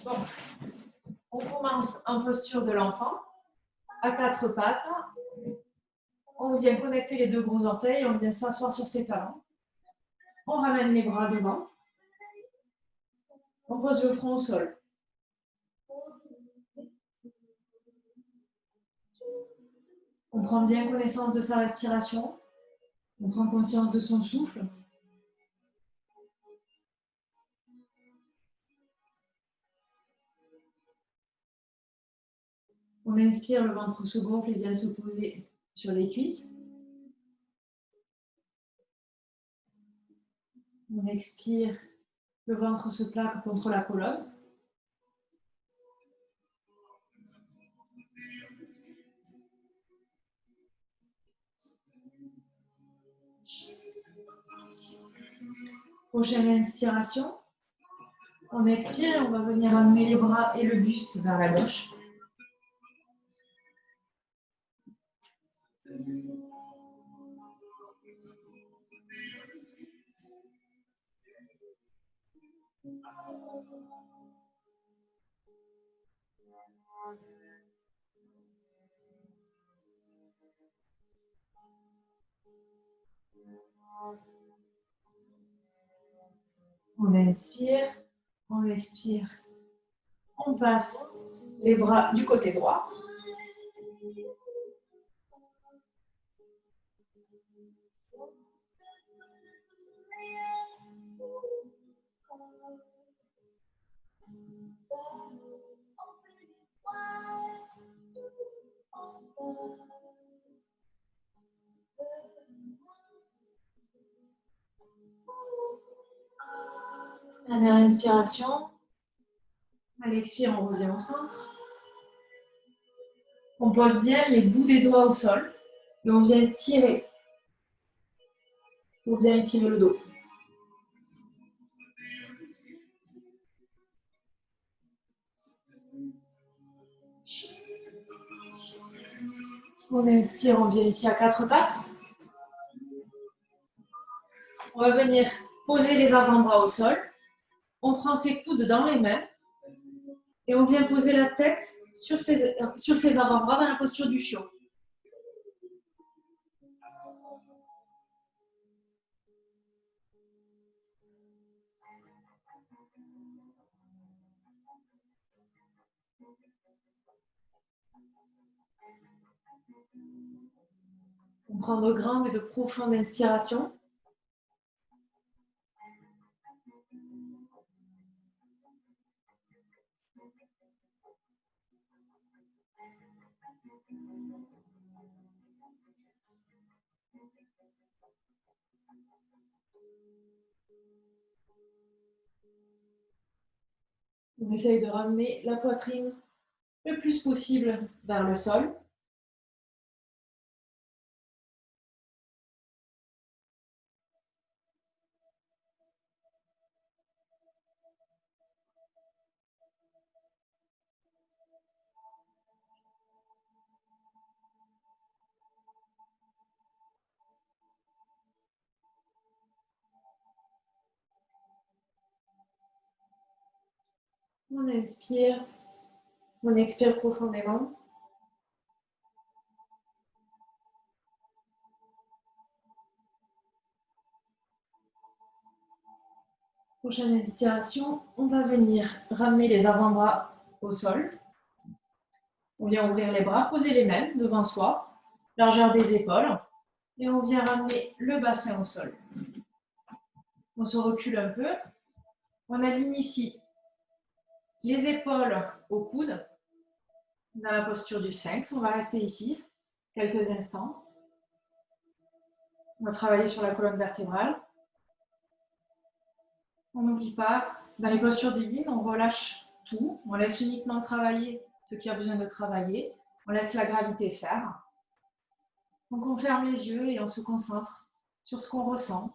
Donc, on commence en posture de l'enfant, à quatre pattes. On vient connecter les deux gros orteils, on vient s'asseoir sur ses talons. On ramène les bras devant. On pose le front au sol. On prend bien connaissance de sa respiration. On prend conscience de son souffle. On inspire, le ventre se gonfle et vient se poser sur les cuisses. On expire, le ventre se plaque contre la colonne. Prochaine inspiration. On expire et on va venir amener les bras et le buste vers la gauche. On inspire, on expire. On passe les bras du côté droit. Dernière inspiration. À l'expire, on revient au centre. On pose bien les bouts des doigts au sol et on vient tirer pour bien étirer le dos. On inspire, on vient ici à quatre pattes. On va venir poser les avant-bras au sol. On prend ses coudes dans les mains et on vient poser la tête sur ses avant-bras dans la posture du chiot. On prend de grandes et de profondes inspirations. On essaye de ramener la poitrine le plus possible vers le sol. On inspire, on expire profondément. Prochaine inspiration, on va venir ramener les avant-bras au sol. On vient ouvrir les bras, poser les mains devant soi, largeur des épaules, et on vient ramener le bassin au sol. On se recule un peu. On aligne ici les épaules au coude, dans la posture du sphinx. On va rester ici quelques instants. On va travailler sur la colonne vertébrale. On n'oublie pas, dans les postures du yin, on relâche tout. On laisse uniquement travailler ce qui a besoin de travailler. On laisse la gravité faire. Donc on ferme les yeux et on se concentre sur ce qu'on ressent.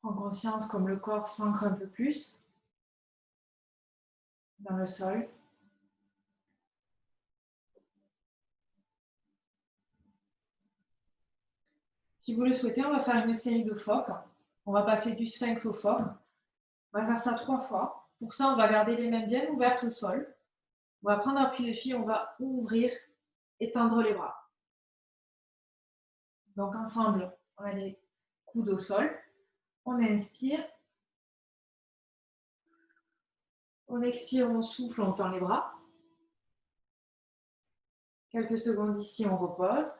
En conscience, comme le corps s'ancre un peu plus dans le sol. Si vous le souhaitez, on va faire une série de phoques. On va passer du sphinx au phoque. On va faire ça 3 fois. Pour ça, on va garder les mains bien ouvertes au sol. On va prendre appui dessus, on va ouvrir, étendre les bras. Donc ensemble, on a les coudes au sol. On inspire. On expire, on souffle, on tend les bras. Quelques secondes ici, on repose.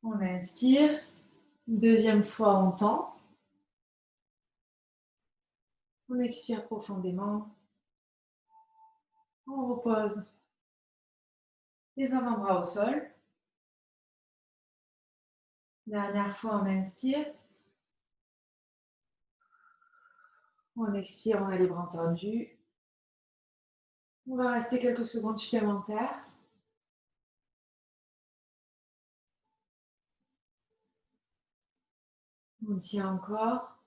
On inspire. Deuxième fois, on tend. On expire profondément. On repose les avant-bras au sol. Dernière fois, on inspire. On expire, on a les bras tendus. On va rester quelques secondes supplémentaires. On tient encore.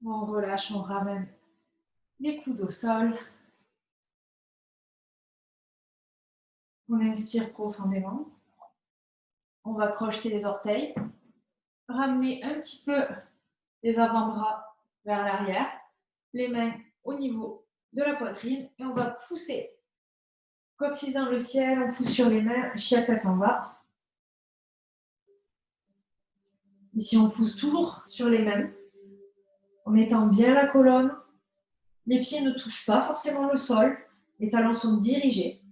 On relâche, on ramène les coudes au sol. On inspire profondément. On va crocheter les orteils. Ramener un petit peu les avant-bras vers l'arrière. Les mains au niveau de la poitrine. Et on va pousser. Coccyx dans le ciel, on pousse sur les mains, chien tête en bas. Ici, on pousse toujours sur les mains, en mettant bien la colonne. Les pieds ne touchent pas forcément le sol. Les talons sont dirigés.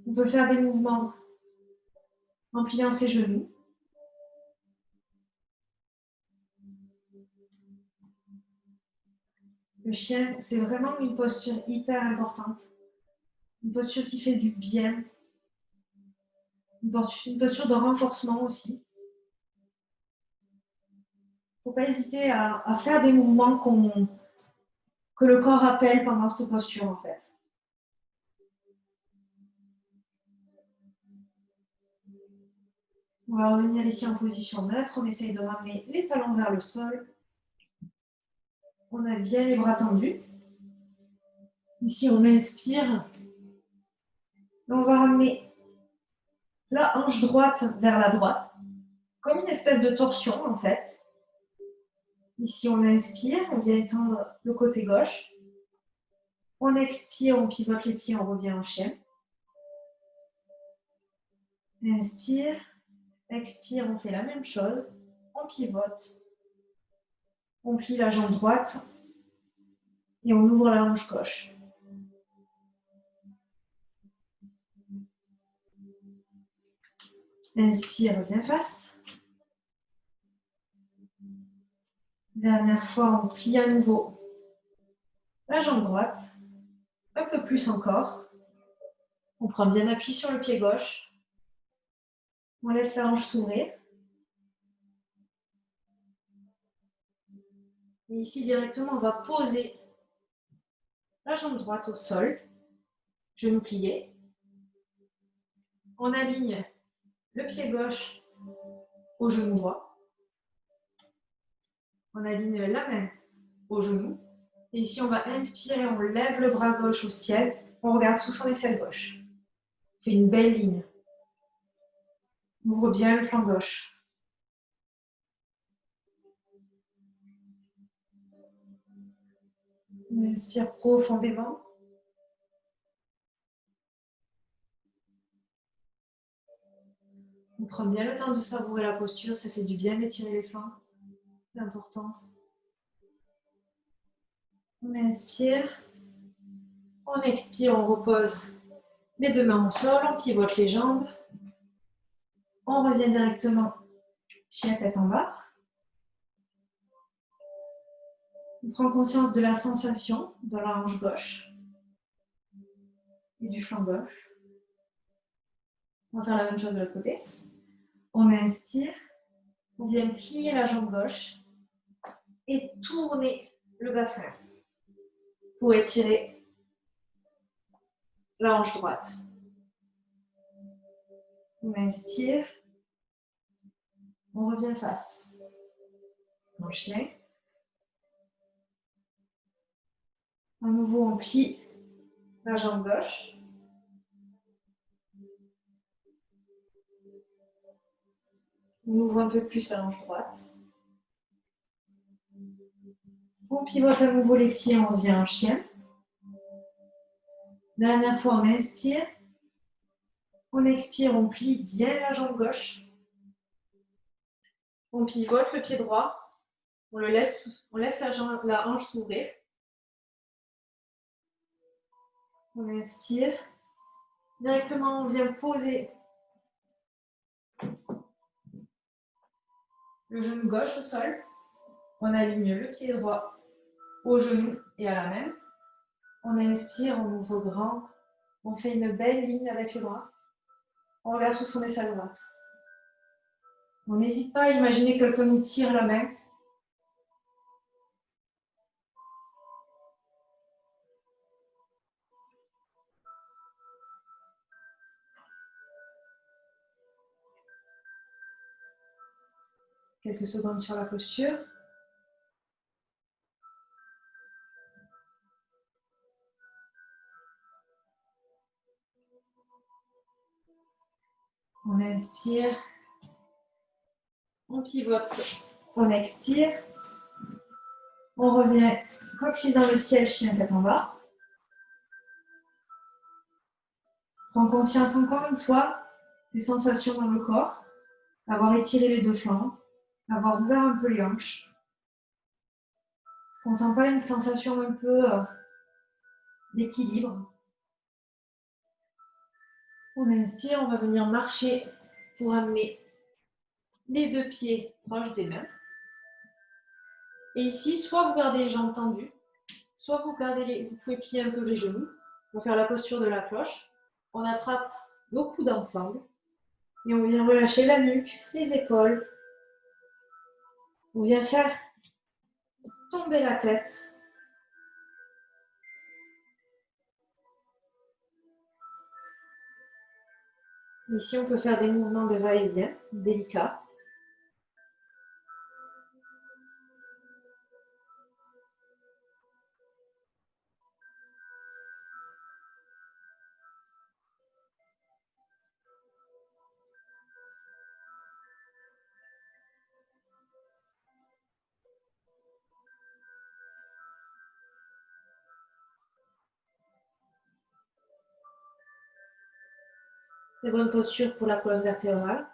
On peut faire des mouvements en pliant ses genoux. Le chien, c'est vraiment une posture hyper importante. Une posture qui fait du bien. Une posture de renforcement aussi. Il ne faut pas hésiter à faire des mouvements que le corps appelle pendant cette posture en fait. On va revenir ici en position neutre. On essaye de ramener les talons vers le sol. On a bien les bras tendus. Ici, on inspire. Et on va ramener la hanche droite vers la droite, comme une espèce de torsion en fait. Ici, on inspire, on vient étendre le côté gauche. On expire, on pivote les pieds, on revient en chien. Inspire, expire, on fait la même chose. On pivote. On plie la jambe droite et on ouvre la hanche gauche. Inspire, reviens face. Dernière fois, on plie à nouveau la jambe droite. Un peu plus encore. On prend bien appui sur le pied gauche. On laisse la hanche s'ouvrir. Et ici, directement, on va poser la jambe droite au sol, genou plié. On aligne le pied gauche au genou droit. On aligne la main au genou. Et ici, on va inspirer, on lève le bras gauche au ciel. On regarde sous son aisselle gauche. On fait une belle ligne. On ouvre bien le flanc gauche. On inspire profondément. On prend bien le temps de savourer la posture. Ça fait du bien d'étirer les flancs. C'est important. On inspire. On expire, on repose les deux mains au sol. On pivote les jambes. On revient directement chien tête en bas. On prend conscience de la sensation dans la hanche gauche et du flanc gauche. On va faire la même chose de l'autre côté. On inspire. On vient plier la jambe gauche et tourner le bassin pour étirer la hanche droite. On inspire. On revient face. En chien. À nouveau, on plie la jambe gauche. On ouvre un peu plus la hanche droite. On pivote à nouveau les pieds, on revient en chien. Dernière fois, on inspire. On expire, on plie bien la jambe gauche. On pivote le pied droit. On laisse la hanche s'ouvrir. On inspire. Directement, on vient poser le genou gauche au sol. On aligne le pied droit au genou et à la main. On inspire, on ouvre grand. On fait une belle ligne avec les bras. On regarde sous son aisselle droite. On n'hésite pas à imaginer que quelqu'un nous tire la main. Quelques secondes sur la posture. On inspire. On pivote. On expire. On revient coccyx dans le ciel, chien tête en bas. Prends conscience encore une fois des sensations dans le corps, avoir étiré les deux flancs, avoir ouvert un peu les hanches. Est-ce qu'on ne sent pas une sensation un peu d'équilibre? On inspire, on va venir marcher pour amener les deux pieds proches des mains. Et ici, soit vous gardez les jambes tendues, soit vous pouvez plier un peu les genoux. On va faire la posture de la cloche. On attrape nos coudes ensemble et on vient relâcher la nuque, les épaules. On vient faire tomber la tête. Ici, on peut faire des mouvements de va-et-vient délicats. Très bonne posture pour la colonne vertébrale.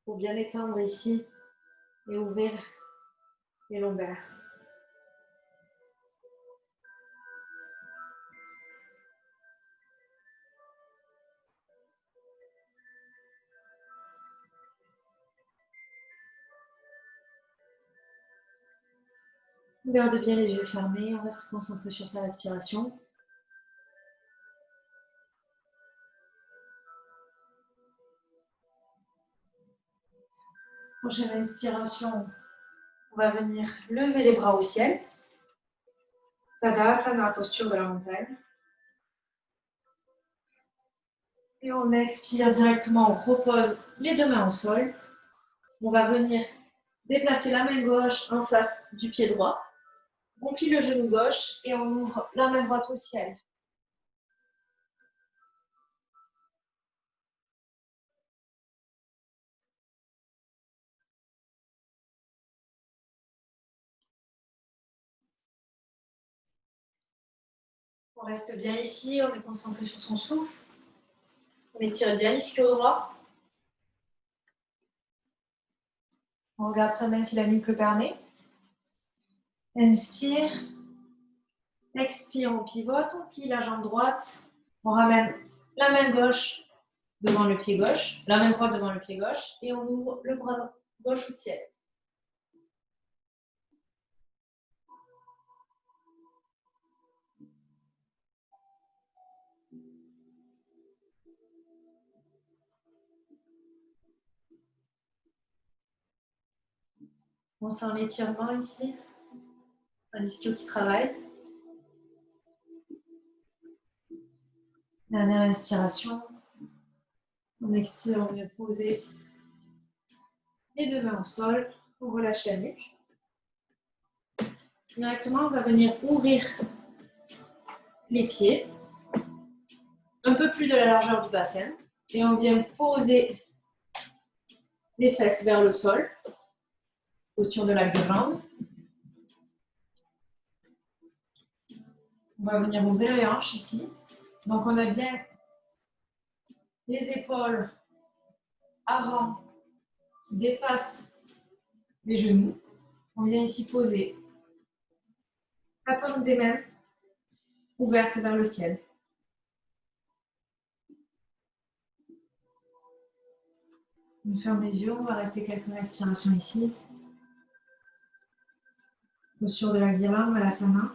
Pour bien étendre ici et ouvrir les lombaires. On garde bien les yeux fermés, on reste concentré sur sa respiration. Prochaine inspiration, on va venir lever les bras au ciel. Tadasana, posture de la montagne. Et on expire directement, on repose les deux mains au sol. On va venir déplacer la main gauche en face du pied droit. On plie le genou gauche et on ouvre la main droite au ciel. On reste bien ici, on est concentré sur son souffle. On étire bien l'ischio droit. On regarde sa main si la nuque le permet. Inspire. Expire, on pivote, on plie la jambe droite. On ramène la main gauche devant le pied gauche, la main droite devant le pied gauche et on ouvre le bras gauche au ciel. On sent l'étirement ici, un ischio qui travaille. Dernière inspiration. On expire, on vient poser les deux mains au sol. On relâche la nuque. Directement, on va venir ouvrir les pieds, un peu plus de la largeur du bassin. Et on vient poser les fesses vers le sol. Posture de la guirlande. On va venir ouvrir les hanches ici. Donc, on a bien les épaules avant qui dépassent les genoux. On vient ici poser la paume des mains ouverte vers le ciel. On ferme les yeux, on va rester quelques respirations ici. Posture de la guirlande, Malasana.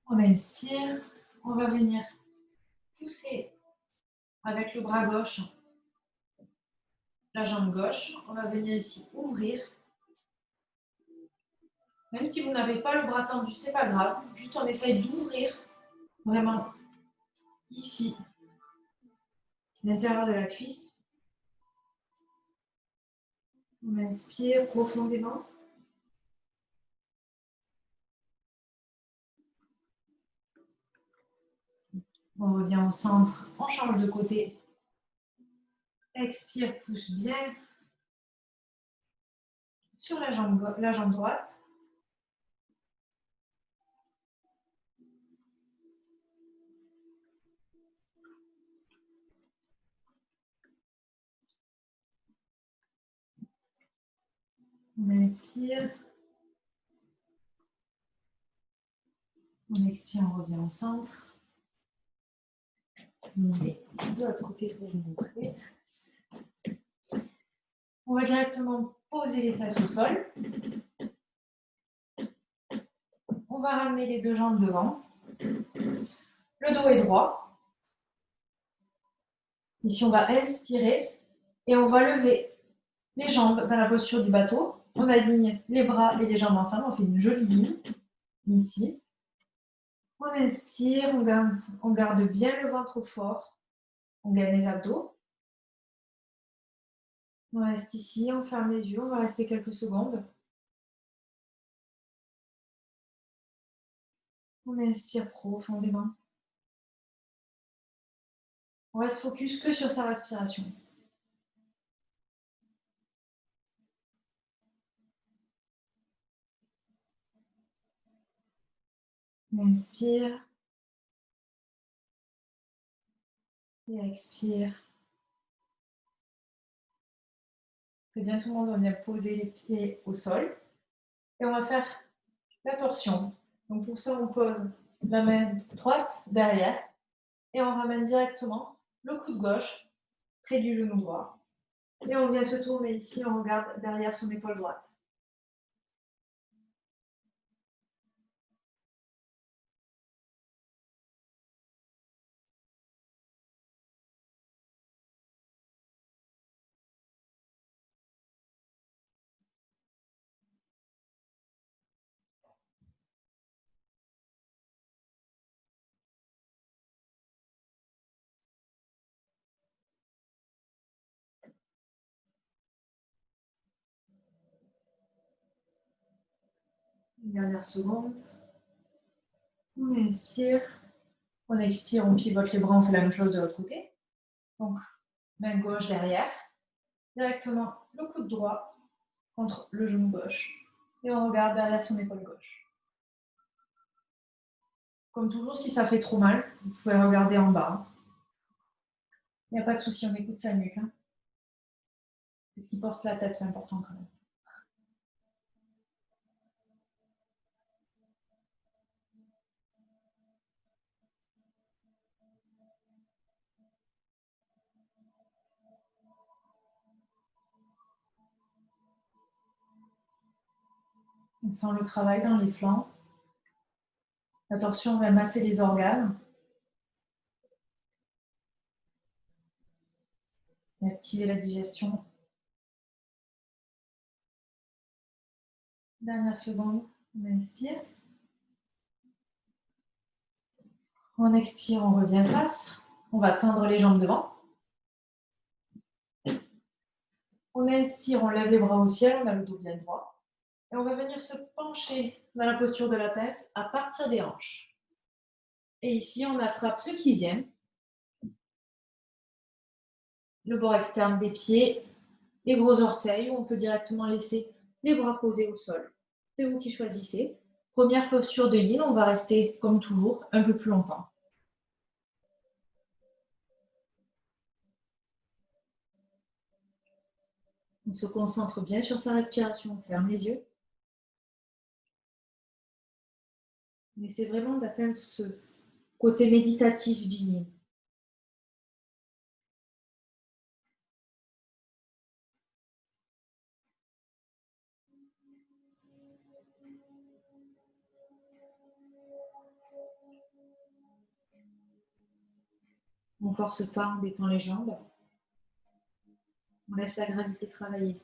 On inspire, on va venir pousser avec le bras gauche la jambe gauche. On va venir ici ouvrir. Même si vous n'avez pas le bras tendu, c'est pas grave. Juste on essaye d'ouvrir vraiment ici, l'intérieur de la cuisse. On inspire profondément. On revient au centre, on change de côté. Expire, pousse bien sur la jambe droite. On inspire. On expire, on revient au centre. On met de l'autre côté pour vous montrer. On va directement poser les fesses au sol. On va ramener les deux jambes devant. Le dos est droit. Ici, on va inspirer et on va lever les jambes dans la posture du bateau. On aligne les bras et les jambes ensemble. On fait une jolie ligne ici. On inspire, on garde bien le ventre fort. On gagne les abdos. On reste ici, on ferme les yeux. On va rester quelques secondes. On inspire profondément. On reste focus que sur sa respiration. On inspire. Et expire. Très bien, tout le monde, on vient poser les pieds au sol. Et on va faire la torsion. Donc pour ça, on pose la main droite derrière. Et on ramène directement le coude gauche près du genou droit. Et on vient se tourner ici, on regarde derrière son épaule droite. Dernière seconde. On inspire. On expire, on pivote les bras, on fait la même chose de l'autre côté. Donc, main gauche derrière. Directement le coude droit contre le genou gauche. Et on regarde derrière son épaule gauche. Comme toujours, si ça fait trop mal, vous pouvez regarder en bas. Il n'y a pas de souci, on écoute sa nuque. Parce qu'il porte la tête, c'est important quand même. On sent le travail dans les flancs. La torsion va masser les organes. Et activer la digestion. Dernière seconde, on inspire. On expire, on revient face. On va tendre les jambes devant. On inspire, on lève les bras au ciel, on a le dos bien droit. Et on va venir se pencher dans la posture de la pince à partir des hanches. Et ici, on attrape ce qui vient. Le bord externe des pieds, les gros orteils, ou on peut directement laisser les bras posés au sol. C'est vous qui choisissez. Première posture de yin, on va rester comme toujours un peu plus longtemps. On se concentre bien sur sa respiration, on ferme les yeux. On essaie vraiment d'atteindre ce côté méditatif du yin. On ne force pas, on détend les jambes. On laisse la gravité travailler.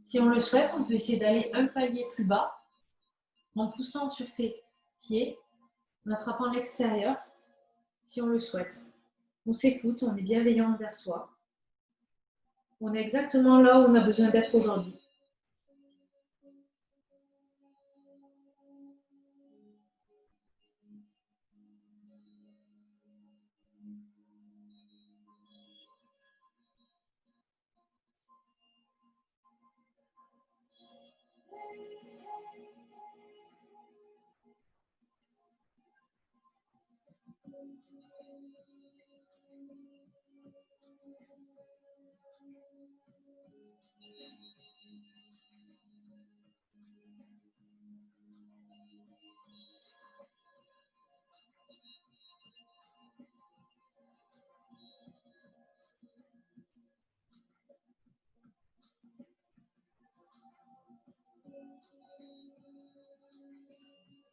Si on le souhaite, on peut essayer d'aller un palier plus bas en poussant sur ses pieds, en attrapant l'extérieur, si on le souhaite. On s'écoute, on est bienveillant envers soi. On est exactement là où on a besoin d'être aujourd'hui.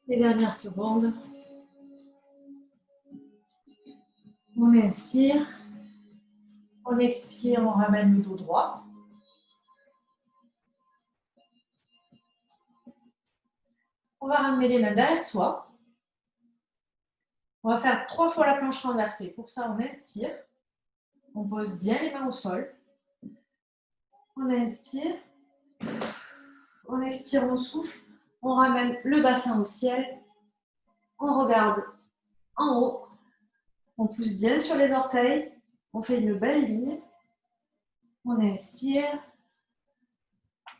Les dernières secondes. On inspire. On expire, on ramène le dos droit. On va ramener les mains derrière soi. On va faire 3 fois la planche renversée. Pour ça, on inspire. On pose bien les mains au sol. On inspire. On expire, on souffle. On ramène le bassin au ciel. On regarde en haut. On pousse bien sur les orteils. On fait une belle ligne. On inspire.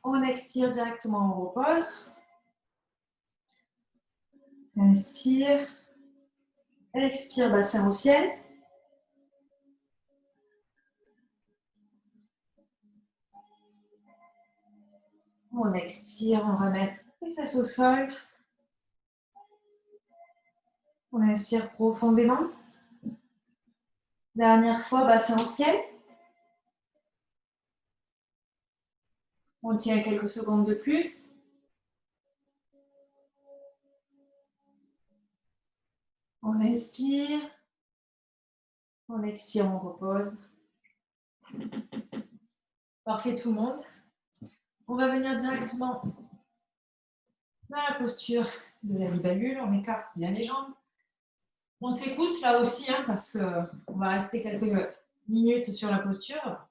On expire directement, on repose. Inspire. Expire, bassin au ciel. On expire, on ramène les fesses au sol. On inspire profondément. Dernière fois, bassin au ciel. On tient quelques secondes de plus. On inspire. On expire, on repose. Parfait tout le monde. On va venir directement dans la posture de la libellule. On écarte bien les jambes. On s'écoute là aussi, parce qu'on va rester quelques minutes sur la posture.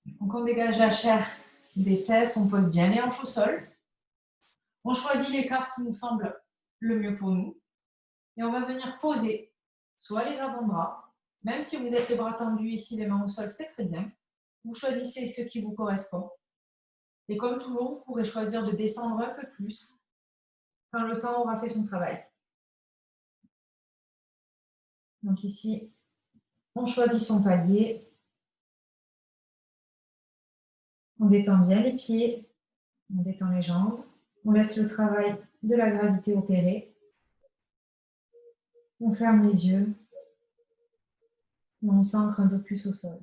Donc on dégage la chair des fesses, on pose bien les hanches au sol. On choisit l'écart qui nous semble le mieux pour nous. Et on va venir poser soit les avant-bras, même si vous êtes les bras tendus ici, les mains au sol, c'est très bien. Vous choisissez ce qui vous correspond. Et comme toujours, vous pourrez choisir de descendre un peu plus quand le temps aura fait son travail. Donc ici, on choisit son palier. On détend bien les pieds, on détend les jambes. On laisse le travail de la gravité opérer. On ferme les yeux. Et on s'ancre un peu plus au sol.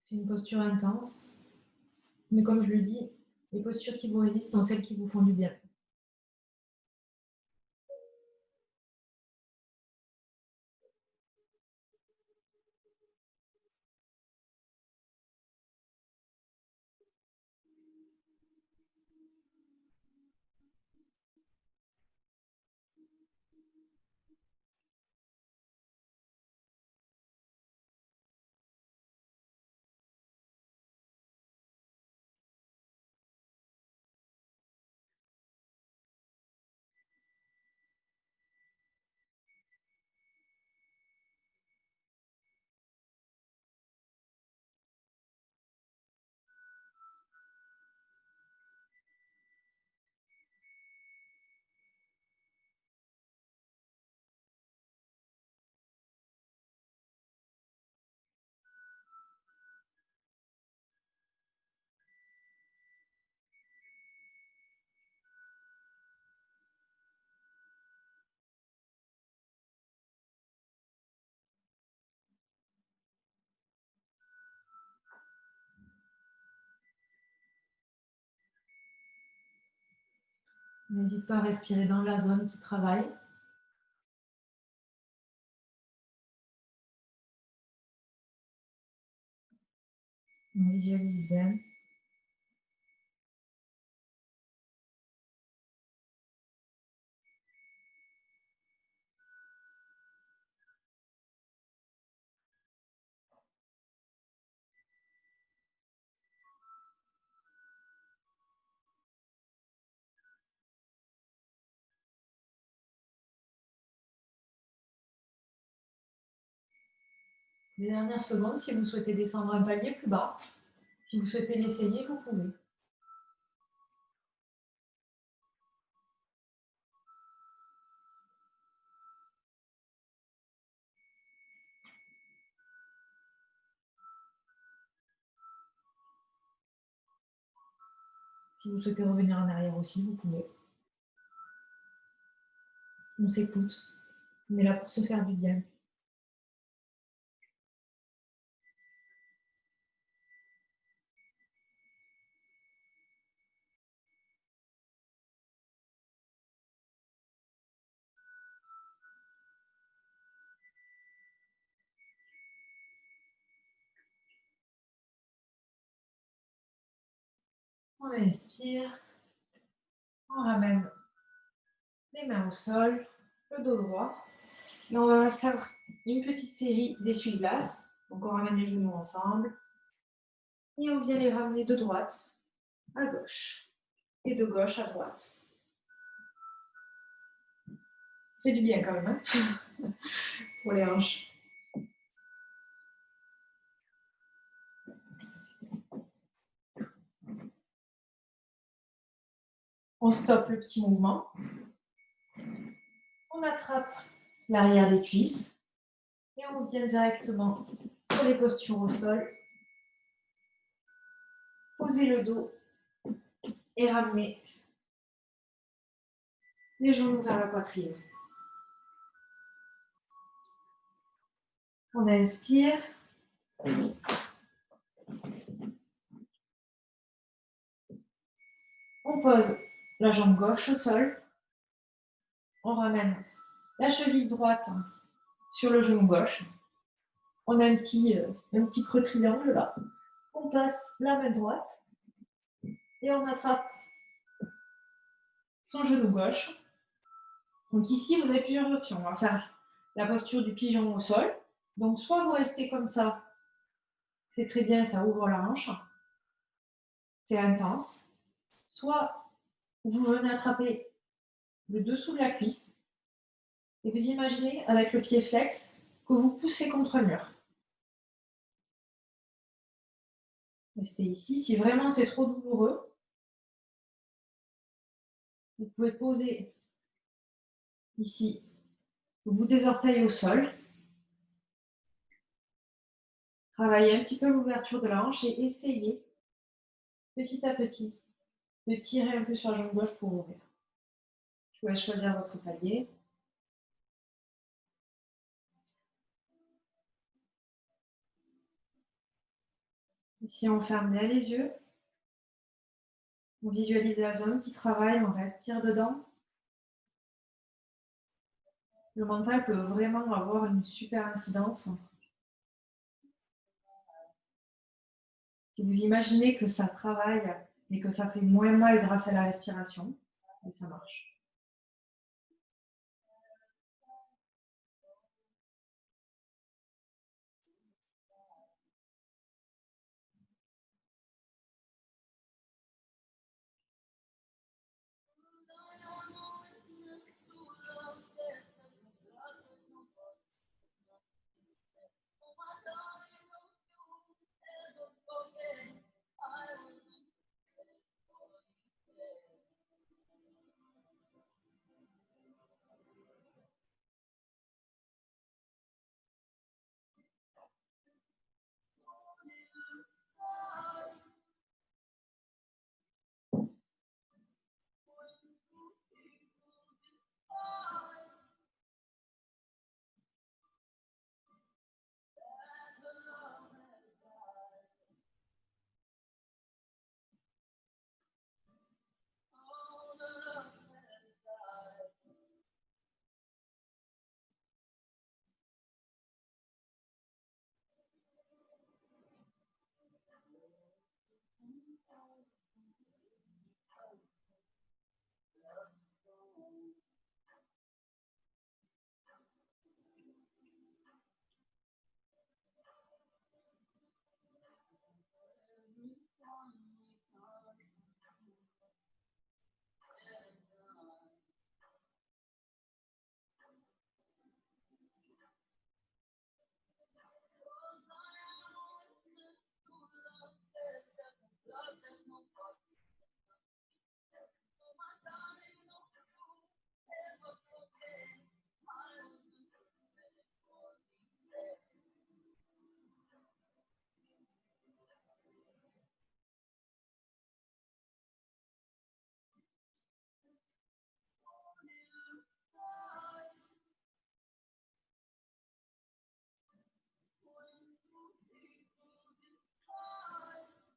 C'est une posture intense. Mais comme je le dis, les postures qui vous résistent sont celles qui vous font du bien. N'hésite pas à respirer dans la zone qui travaille. On visualise bien. Les dernières secondes, si vous souhaitez descendre un palier plus bas, si vous souhaitez l'essayer, vous pouvez. Si vous souhaitez revenir en arrière aussi, vous pouvez. On s'écoute. On est là pour se faire du bien. On inspire. On ramène les mains au sol, le dos droit. Et on va faire une petite série d'essuie-glaces. Donc on ramène les genoux ensemble. Et on vient les ramener de droite à gauche. Et de gauche à droite. Ça fait du bien quand même, hein, pour les hanches. On stoppe le petit mouvement. On attrape l'arrière des cuisses. Et on vient directement pour les postures au sol. Poser le dos et ramener les genoux vers la poitrine. On inspire. On pose la jambe gauche au sol. On ramène la cheville droite sur le genou gauche. On a un petit creux triangle là. On passe la main droite et on attrape son genou gauche. Donc ici, vous avez plusieurs options. On va faire la posture du pigeon au sol. Donc soit vous restez comme ça, c'est très bien, ça ouvre la hanche, c'est intense. Soit vous venez attraper le dessous de la cuisse et vous imaginez avec le pied flex que vous poussez contre le mur. Restez ici. Si vraiment c'est trop douloureux, vous pouvez poser ici le bout des orteils au sol. Travaillez un petit peu l'ouverture de la hanche et essayez petit à petit de tirer un peu sur la jambe gauche pour ouvrir. Vous pouvez choisir votre palier. Ici, on ferme bien les yeux. On visualise la zone qui travaille, on respire dedans. Le mental peut vraiment avoir une super incidence. Si vous imaginez que ça travaille et que ça fait moins mal grâce à la respiration, et ça marche.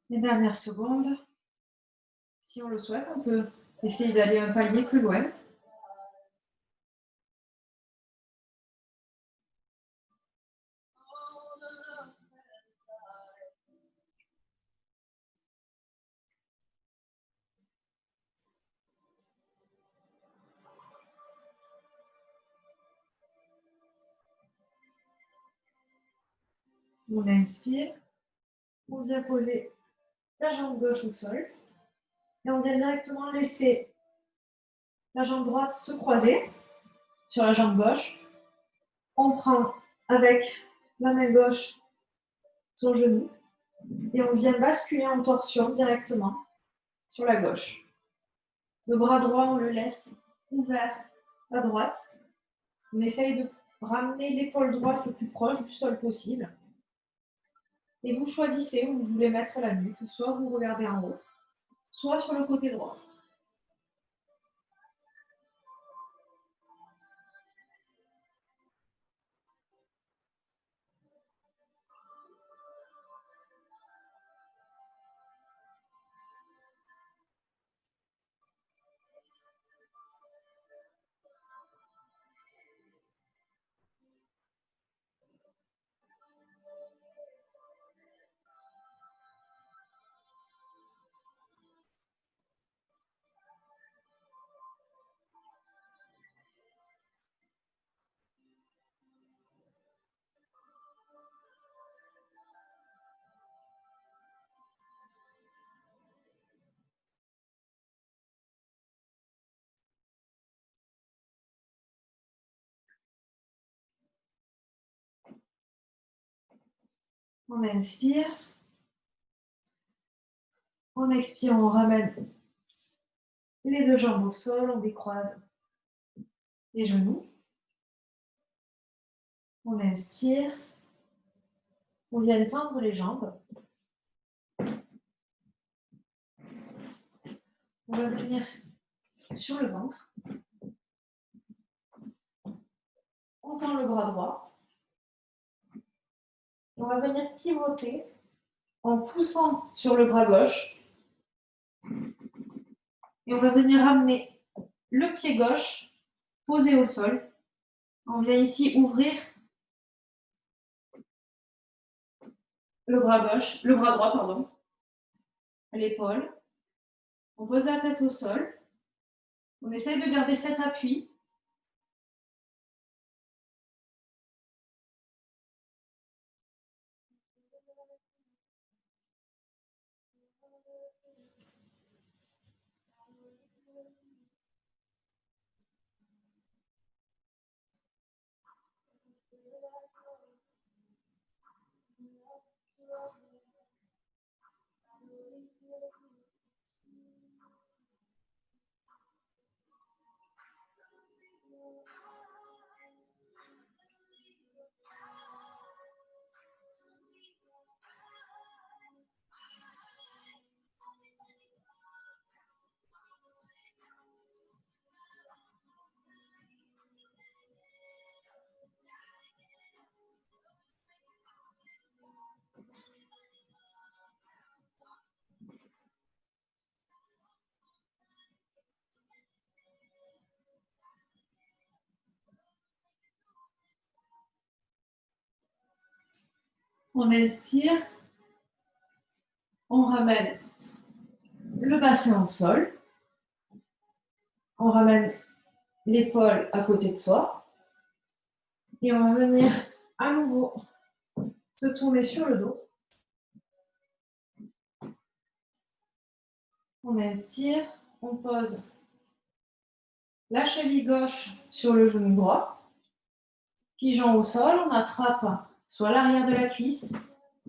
Les dernières secondes. Si on le souhaite, on peut essayer d'aller un palier plus loin. On inspire, on vient poser la jambe gauche au sol et on vient directement laisser la jambe droite se croiser sur la jambe gauche. On prend avec la main gauche son genou et on vient basculer en torsion directement sur la gauche. Le bras droit, on le laisse ouvert à droite. On essaye de ramener l'épaule droite le plus proche du sol possible. Et vous choisissez où vous voulez mettre la nuque, soit vous regardez en haut, soit sur le côté droit. On inspire. On expire, on ramène les deux jambes au sol, on décroise les genoux. On inspire. On vient tendre les jambes. On va venir sur le ventre. On tend le bras droit. On va venir pivoter en poussant sur le bras gauche. Et on va venir ramener le pied gauche posé au sol. On vient ici ouvrir le bras droit, pardon, l'épaule. On pose la tête au sol. On essaye de garder cet appui. On inspire. On ramène le bassin au sol. On ramène l'épaule à côté de soi. Et on va venir à nouveau se tourner sur le dos. On inspire, on pose la cheville gauche sur le genou droit. Pigeon au sol, on attrape soit l'arrière de la cuisse,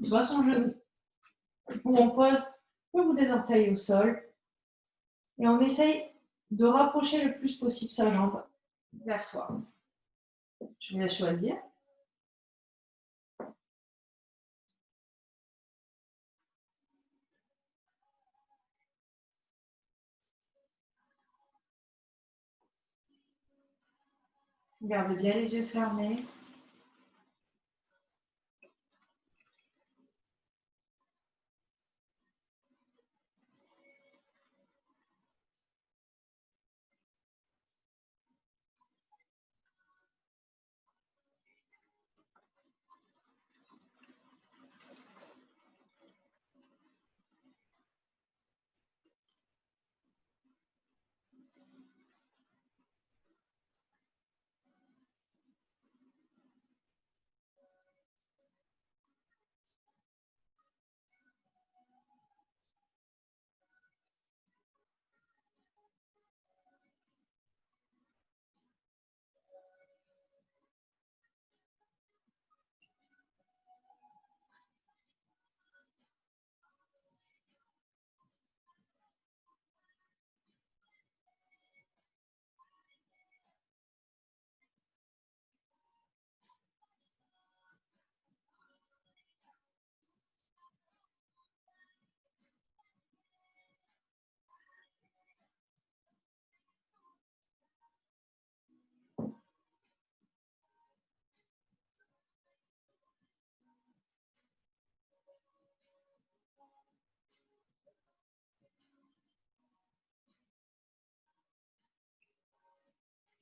soit son genou. Ou on pose le bout des orteils au sol. Et on essaye de rapprocher le plus possible sa jambe vers soi. Je vous laisse choisir. Gardez bien les yeux fermés.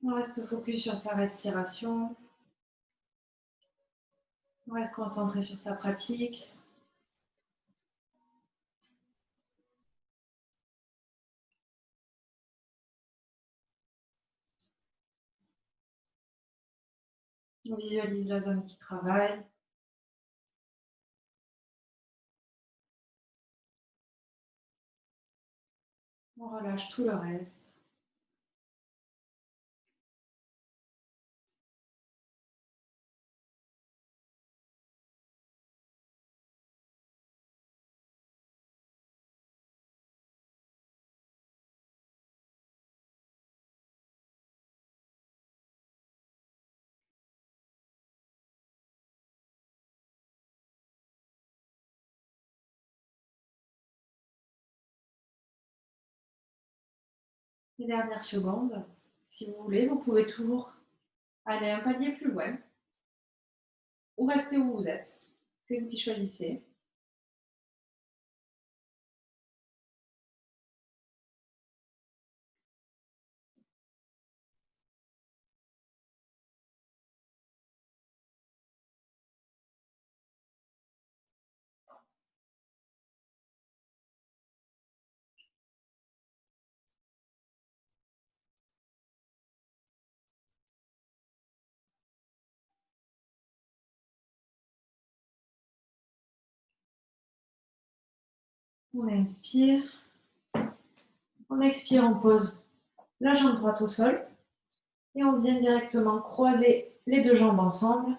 On reste focus sur sa respiration. On reste concentré sur sa pratique. On visualise la zone qui travaille. On relâche tout le reste. Les dernières secondes, si vous voulez, vous pouvez toujours aller un palier plus loin ou rester où vous êtes. C'est vous qui choisissez. On inspire. On expire, on pose la jambe droite au sol et on vient directement croiser les deux jambes ensemble.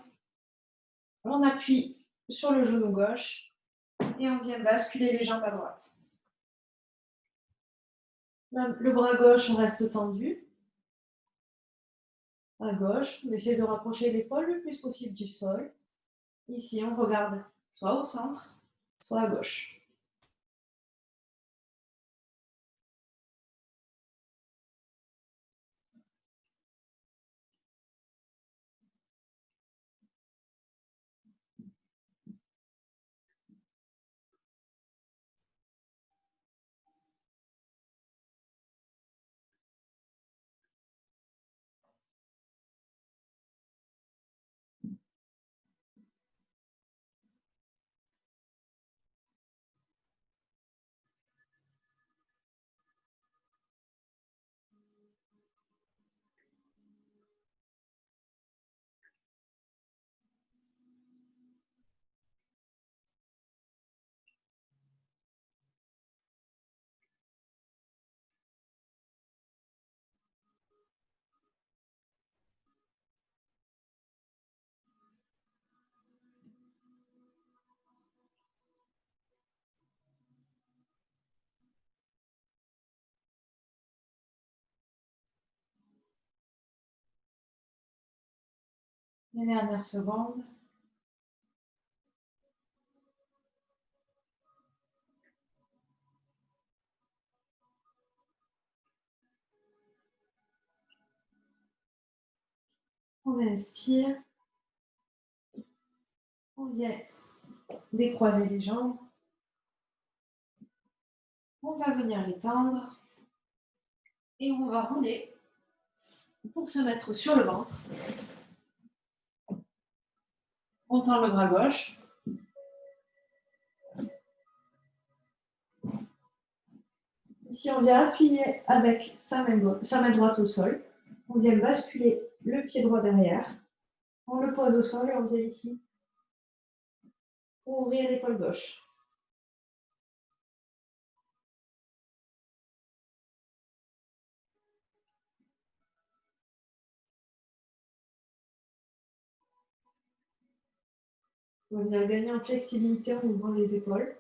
On appuie sur le genou gauche et on vient basculer les jambes à droite. Le bras gauche, on reste tendu. À gauche, on essaie de rapprocher l'épaule le plus possible du sol. Ici, on regarde soit au centre, soit à gauche. Les dernières secondes. On inspire. On vient décroiser les jambes. On va venir les tendre. Et on va rouler pour se mettre sur le ventre. On tend le bras gauche. Ici, on vient appuyer avec sa main droite au sol. On vient basculer le pied droit derrière. On le pose au sol et on vient ici pour ouvrir l'épaule gauche. On vient gagner en flexibilité en ouvrant les épaules.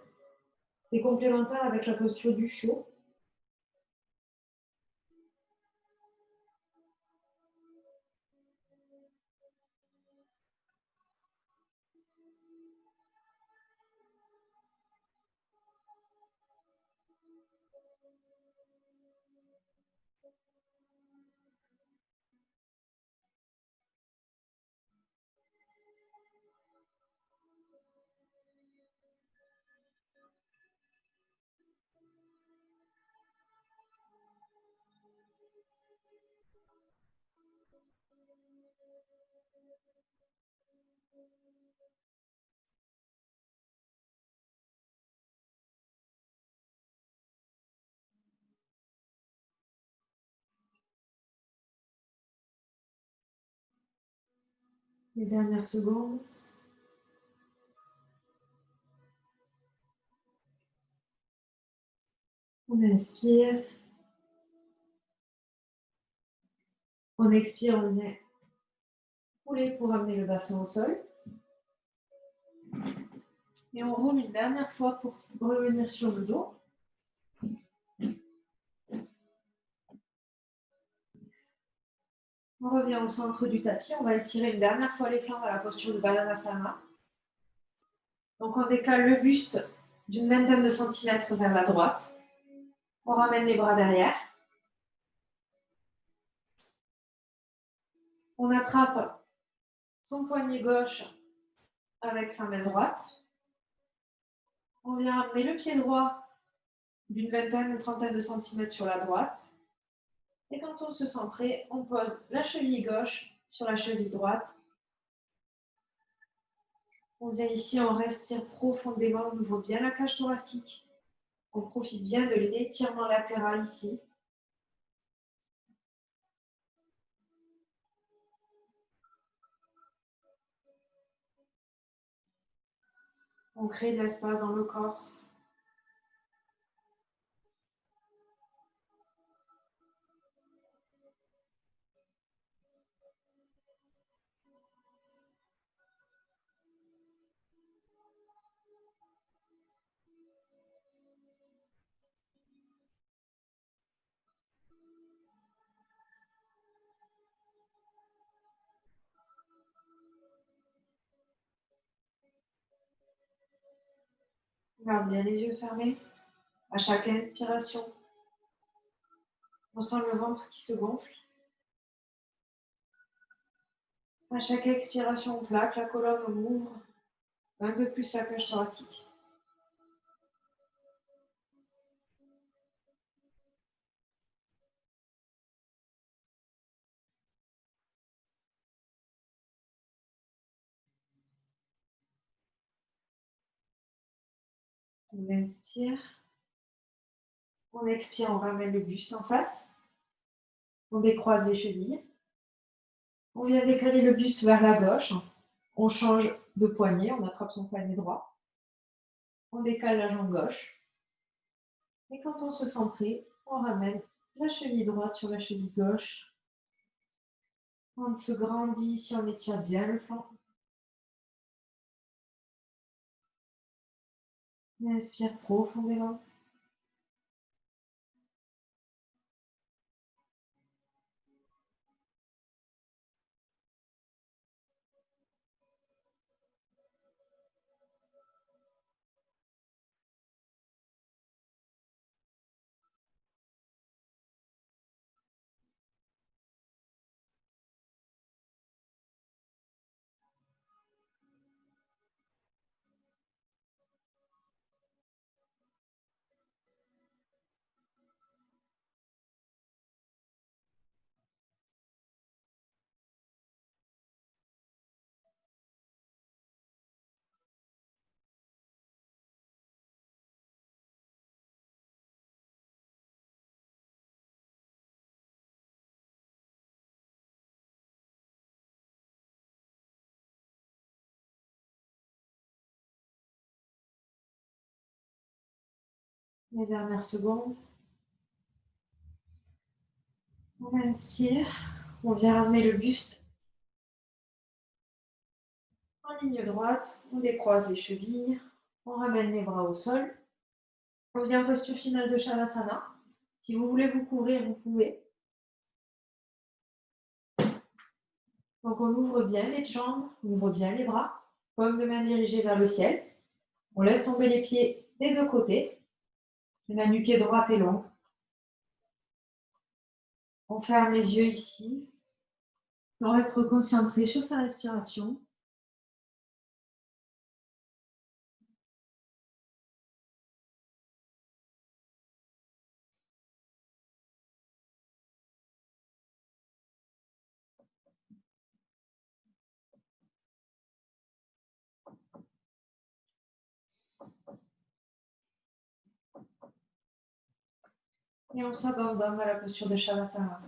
C'est complémentaire avec la posture du chaud. Les dernières secondes. On inspire. On expire, on vient rouler pour amener le bassin au sol. Et on roule une dernière fois pour revenir sur le dos. On revient au centre du tapis. On va étirer une dernière fois les flancs à la posture de Balanasana. Donc on décale le buste d'une vingtaine de centimètres vers la droite. On ramène les bras derrière. On attrape son poignet gauche avec sa main droite. On vient ramener le pied droit d'une vingtaine, une trentaine de centimètres sur la droite. Et quand on se sent prêt, on pose la cheville gauche sur la cheville droite. On vient ici, on respire profondément, on ouvre bien la cage thoracique. On profite bien de l'étirement latéral ici. On crée de l'espace dans le corps. On garde bien les yeux fermés. À chaque inspiration, on sent le ventre qui se gonfle. À chaque expiration, on plaque la colonne, on ouvre un peu plus la cage thoracique. On inspire. On expire, on ramène le buste en face. On décroise les chevilles. On vient décaler le buste vers la gauche. On change de poignet, on attrape son poignet droit. On décale la jambe gauche. Et quand on se sent prêt, on ramène la cheville droite sur la cheville gauche. On se grandit ici, on étire bien le flanc. On inspire profondément. Les dernières secondes. On inspire. On vient ramener le buste en ligne droite. On décroise les chevilles. On ramène les bras au sol. On vient en posture finale de Shavasana. Si vous voulez vous couvrir, vous pouvez. Donc on ouvre bien les jambes, on ouvre bien les bras. Paume de main dirigée vers le ciel. On laisse tomber les pieds des deux côtés. La nuque est droite et longue. On ferme les yeux ici. On reste concentré sur sa respiration. Et on s'abandonne à la posture de Shavasana.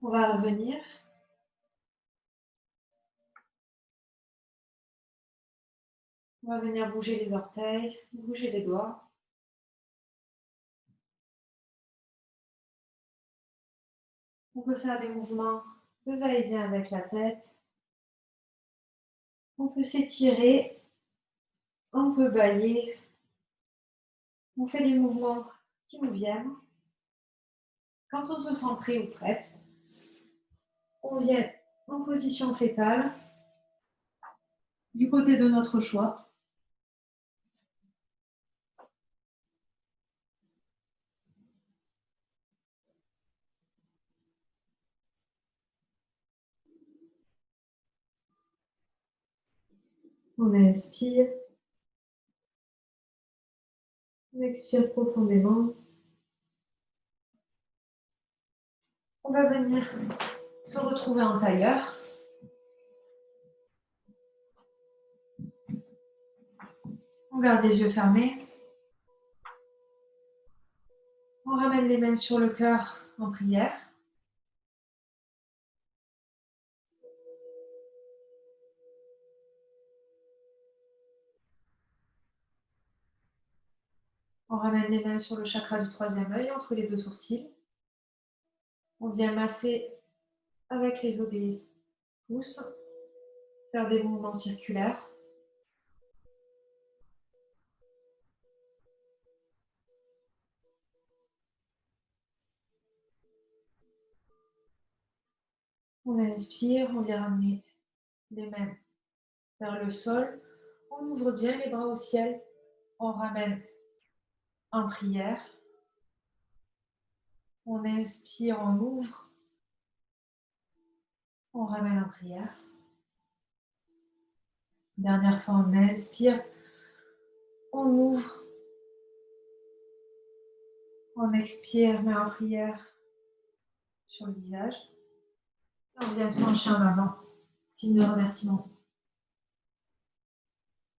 On va revenir. On va venir bouger les orteils, bouger les doigts. On peut faire des mouvements de va-et-vient avec la tête. On peut s'étirer. On peut bâiller. On fait les mouvements qui nous viennent. Quand on se sent prêt ou prête, on vient en position fétale, du côté de notre choix. On inspire. On expire profondément. On va venir se retrouver en tailleur. On On garde les yeux fermés. On ramène les mains sur le cœur en prière. On ramène les mains sur le chakra du troisième œil, entre les deux sourcils. On vient masser avec les os des pouces, faire des mouvements circulaires. On inspire, on vient ramener les mains vers le sol. On ouvre bien les bras au ciel. On ramène en prière. On inspire, on ouvre. On ramène en prière. Dernière fois, on inspire. On ouvre. On expire, mais en prière sur le visage. On vient se pencher en avant. Signe de remerciement.